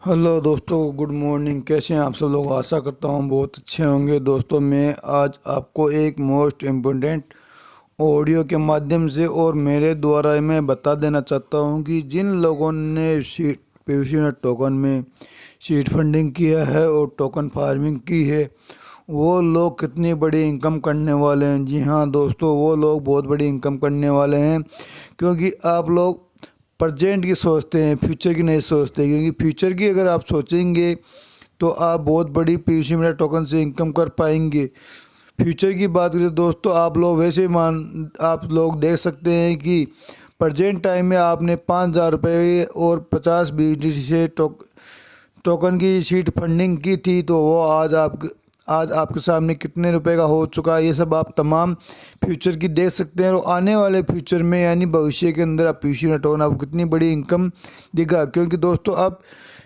Hello दोस्तों, good morning. कैसे हैं आप सब लोग? आशा करता हूँ बहुत अच्छे होंगे। दोस्तों, मैं आज आपको एक मोस्ट इम्पोर्टेंट ऑडियो के माध्यम से और मेरे द्वारा मैं बता देना चाहता हूँ कि जिन लोगों ने सीट पीयूसी नेट टोकन में सीट फंडिंग किया है और टोकन फार्मिंग की है, वो लोग कितनी बड़ी इनकम करने वाले हैं। जी हाँ दोस्तों, वो लोग बहुत बड़ी इनकम करने वाले हैं, क्योंकि आप लोग प्रेजेंट की सोचते हैं, फ्यूचर की नहीं सोचते। क्योंकि फ्यूचर की अगर आप सोचेंगे तो आप बहुत बड़ी पीयूसी मेरा टोकन से इनकम कर पाएंगे। फ्यूचर की बात करें दोस्तों, आप लोग देख सकते हैं कि प्रेजेंट टाइम में आपने 5,000 रुपये और 50 BSDT से टोकन की सीट फंडिंग की थी, तो वो आज आपके सामने कितने रुपए का हो चुका है, ये सब आप तमाम फ्यूचर की देख सकते हैं। और आने वाले फ्यूचर में यानी भविष्य के अंदर आप पीयूसी नेट टोकन आपको कितनी बड़ी इनकम देगा। क्योंकि दोस्तों, आप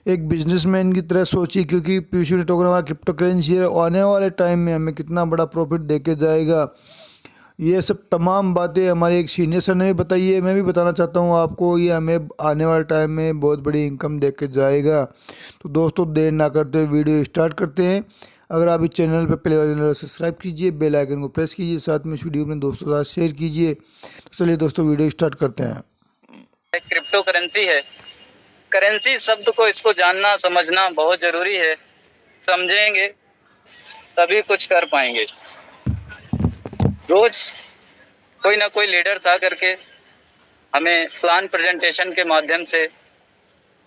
एक बिजनेसमैन की तरह सोचिए, क्योंकि पीयूसी नेट टोकन हमारा क्रिप्टो करेंसी है, आने वाले टाइम में हमें कितना बड़ा प्रॉफिट दे के जाएगा। ये सब तमाम बातें हमारे एक सीनियर सर ने भी बताई है, मैं भी बताना चाहता हूँ आपको। ये हमें आने वाले टाइम में बहुत बड़ी इनकम दे के जाएगा। तो दोस्तों, देर ना करते हुए वीडियो स्टार्ट करते हैं। अगर आप इस चैनल पर पहले बार चैनल सब्सक्राइब कीजिए, बेल आइकन को प्रेस कीजिए, साथ में इस वीडियो अपने दोस्तों के साथ शेयर कीजिए। तो चलिए दोस्तों, वीडियो स्टार्ट करते हैं। क्रिप्टो करेंसी है। करेंसी शब्द को इसको जानना समझना बहुत जरूरी है। समझेंगे तभी कुछ कर पाएंगे। रोज कोई ना कोई लीडर्स आ करके हमें प्लान प्रेजेंटेशन के माध्यम से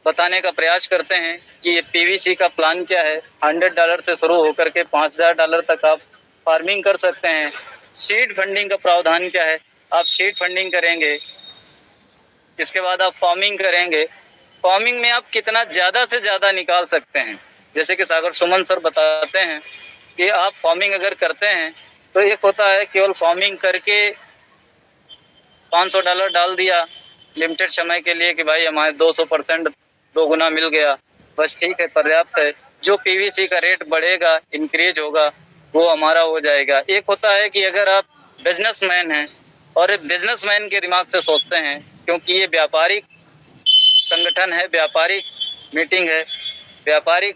बताने का प्रयास करते हैं कि ये पीवीसी का प्लान क्या है। $100 से शुरू होकर के $5,000 तक आप फार्मिंग कर सकते हैं। सीड फंडिंग का प्रावधान क्या है, आप सीड फंडिंग करेंगे, इसके बाद आप फार्मिंग करेंगे। फार्मिंग में आप कितना ज़्यादा से ज़्यादा निकाल सकते हैं। जैसे कि सागर सुमन सर बताते हैं कि आप फार्मिंग अगर करते हैं तो एक होता है केवल फार्मिंग करके $500 डाल दिया लिमिटेड समय के लिए कि भाई हमारे 200% 2 गुना मिल गया, बस ठीक है, पर्याप्त है। जो पीवीसी का रेट बढ़ेगा, इंक्रीज होगा, वो हमारा हो जाएगा। एक होता है कि अगर आप बिजनेसमैन हैं और बिजनेसमैन के दिमाग से सोचते हैं, क्योंकि ये व्यापारिक संगठन है, व्यापारिक मीटिंग है, व्यापारिक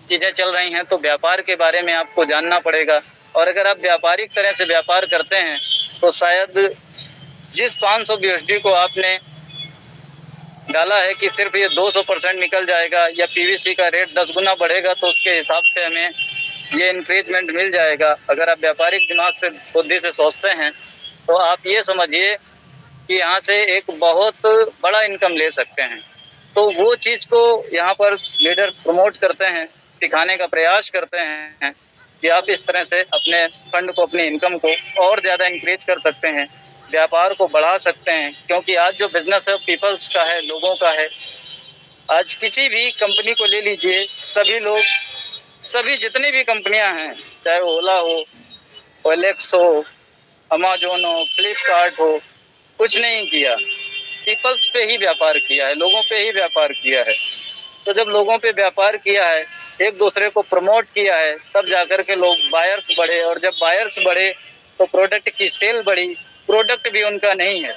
चीज़ें चल रही हैं, तो व्यापार के बारे में आपको जानना पड़ेगा। और अगर आप व्यापारिक तरह से व्यापार करते हैं तो शायद जिस 500 बीएसडी को आपने डाला है कि सिर्फ ये 200% निकल जाएगा या पीवीसी का रेट 10 गुना बढ़ेगा, तो उसके हिसाब से हमें ये इंक्रीजमेंट मिल जाएगा। अगर आप व्यापारिक दिमाग से बुद्धि से सोचते हैं तो आप ये समझिए कि यहाँ से एक बहुत बड़ा इनकम ले सकते हैं। तो वो चीज़ को यहाँ पर लीडर प्रमोट करते हैं, सिखाने का प्रयास करते हैं कि आप इस तरह से अपने फंड को, अपनी इनकम को और ज़्यादा इंक्रीज कर सकते हैं, व्यापार को बढ़ा सकते हैं। क्योंकि आज जो बिजनेस है पीपल्स का है, लोगों का है। आज किसी भी कंपनी को ले लीजिए, सभी लोग, सभी जितनी भी कंपनियां हैं, चाहे ओला हो, ओएलएक्स हो, अमेजोन हो, फ्लिपकार्ट हो, कुछ नहीं किया, पीपल्स पे ही व्यापार किया है, लोगों पे ही व्यापार किया है। तो जब लोगों पे व्यापार किया है, एक दूसरे को प्रमोट किया है, तब जाकर के लोग बायर्स बढ़े, और जब बायर्स बढ़े तो प्रोडक्ट की सेल बढ़ी। प्रोडक्ट भी उनका नहीं है।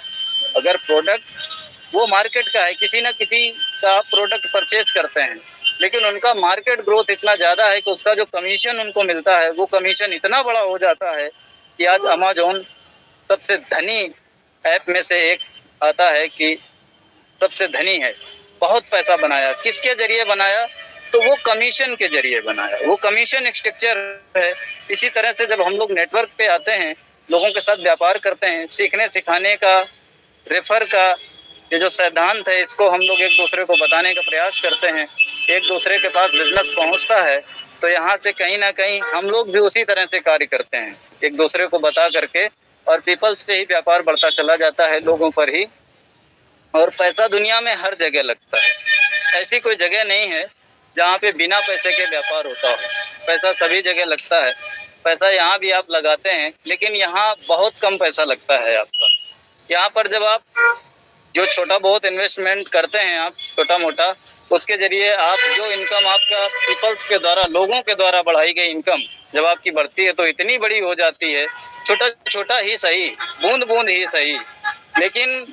अगर प्रोडक्ट वो मार्केट का है, किसी ना किसी का प्रोडक्ट परचेज करते हैं, लेकिन उनका मार्केट ग्रोथ इतना ज़्यादा है कि उसका जो कमीशन उनको मिलता है, वो कमीशन इतना बड़ा हो जाता है कि आज अमेजोन सबसे धनी ऐप में से एक आता है कि सबसे धनी है। बहुत पैसा बनाया, किसके जरिए बनाया? तो वो कमीशन के जरिए बनाया। वो कमीशन स्ट्रक्चर है। इसी तरह से जब हम लोग नेटवर्क पे आते हैं, लोगों के साथ व्यापार करते हैं, सीखने सिखाने का, रेफर का ये जो सिद्धांत है, इसको हम लोग एक दूसरे को बताने का प्रयास करते हैं, एक दूसरे के पास बिजनेस पहुंचता है, तो यहाँ से कहीं ना कहीं हम लोग भी उसी तरह से कार्य करते हैं, एक दूसरे को बता करके, और पीपल्स पे ही व्यापार बढ़ता चला जाता है, लोगों पर ही। और पैसा दुनिया में हर जगह लगता है। ऐसी कोई जगह नहीं है जहाँ पे बिना पैसे के व्यापार होता हो। पैसा सभी जगह लगता है। पैसा यहाँ भी आप लगाते हैं, लेकिन यहाँ बहुत कम पैसा लगता है आपका। यहाँ पर जब आप जो छोटा बहुत इन्वेस्टमेंट करते हैं, आप छोटा मोटा, उसके जरिए आप जो इनकम आपका पीपल्स के द्वारा, लोगों के द्वारा बढ़ाई गई इनकम जब आपकी बढ़ती है तो इतनी बड़ी हो जाती है। छोटा छोटा ही सही, बूंद बूंद ही सही, लेकिन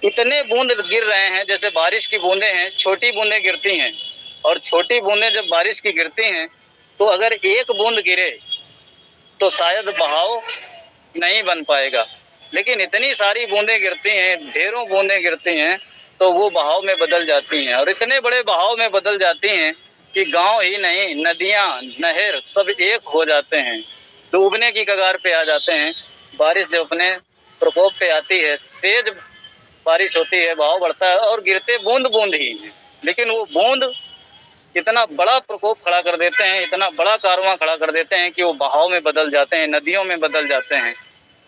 इतने बूंद गिर रहे हैं, जैसे बारिश की बूंदें हैं, छोटी बूंदें गिरती हैं, और छोटी बूंदें जब बारिश की गिरती हैं तो अगर एक बूंद गिरे तो शायद बहाव नहीं बन पाएगा, लेकिन इतनी सारी बूंदें गिरती हैं, ढेरों बूंदें गिरती हैं, तो वो बहाव में बदल जाती हैं, और इतने बड़े बहाव में बदल जाती हैं कि गांव ही नहीं, नदियां, नहर सब एक हो जाते हैं, डूबने की कगार पे आ जाते हैं। बारिश जब अपने प्रकोप पे आती है, तेज बारिश होती है, बहाव बढ़ता है, और गिरते बूंद बूंद ही हैं, लेकिन वो बूंद इतना बड़ा प्रकोप खड़ा कर देते हैं, इतना बड़ा कारवां खड़ा कर देते हैं कि वो बहाव में बदल जाते हैं, नदियों में बदल जाते हैं।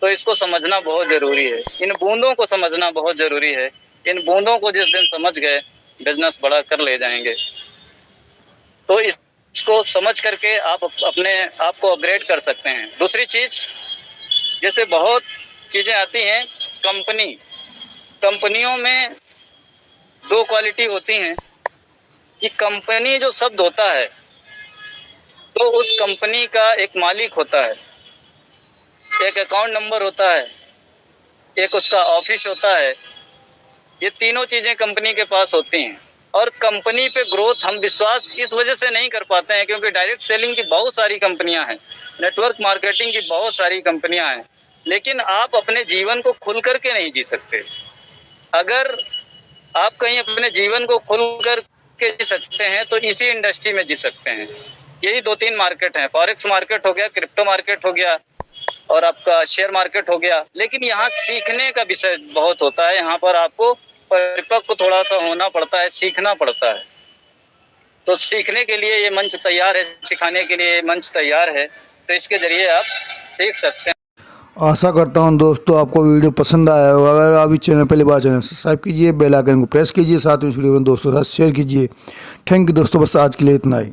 तो इसको समझना बहुत जरूरी है, इन बूंदों को समझना बहुत जरूरी है। इन बूंदों को जिस दिन समझ गए, बिजनेस बड़ा कर ले जाएंगे। तो इसको समझ करके आप अपने आप को अपग्रेड कर सकते हैं। दूसरी चीज, जैसे बहुत चीजें आती हैं, कंपनियों में दो क्वालिटी होती हैं कि कंपनी जो शब्द होता है, तो उस कंपनी का एक मालिक होता है, एक अकाउंट नंबर होता है, एक उसका ऑफिस होता है। ये तीनों चीजें कंपनी के पास होती हैं, और कंपनी पे ग्रोथ हम विश्वास इस वजह से नहीं कर पाते हैं क्योंकि डायरेक्ट सेलिंग की बहुत सारी कंपनियां हैं, नेटवर्क मार्केटिंग की बहुत सारी कंपनियां हैं, लेकिन आप अपने जीवन को खुल करके नहीं जी सकते। अगर आप कहीं अपने जीवन को खुल करके जी सकते हैं तो इसी इंडस्ट्री में जी सकते हैं। यही दो तीन मार्केट हैं, फॉरेक्स मार्केट हो गया, क्रिप्टो मार्केट हो गया, और आपका शेयर मार्केट हो गया। लेकिन यहाँ सीखने का विषय बहुत होता है, यहाँ पर आपको परिपक्व थोड़ा सा होना पड़ता है, सीखना पड़ता है। तो सीखने के लिए ये मंच तैयार है, सिखाने के लिए ये मंच तैयार है, तो इसके जरिए आप सीख सकते हैं। आशा करता हूँ दोस्तों आपको वीडियो पसंद आया होगा। अगर आप इस चैनल पहली बार चैनल सब्सक्राइब कीजिए, बेल आइकन को प्रेस कीजिए, साथ में इस वीडियो में दोस्तों के साथ शेयर कीजिए। थैंक यू दोस्तों, बस आज के लिए इतना ही।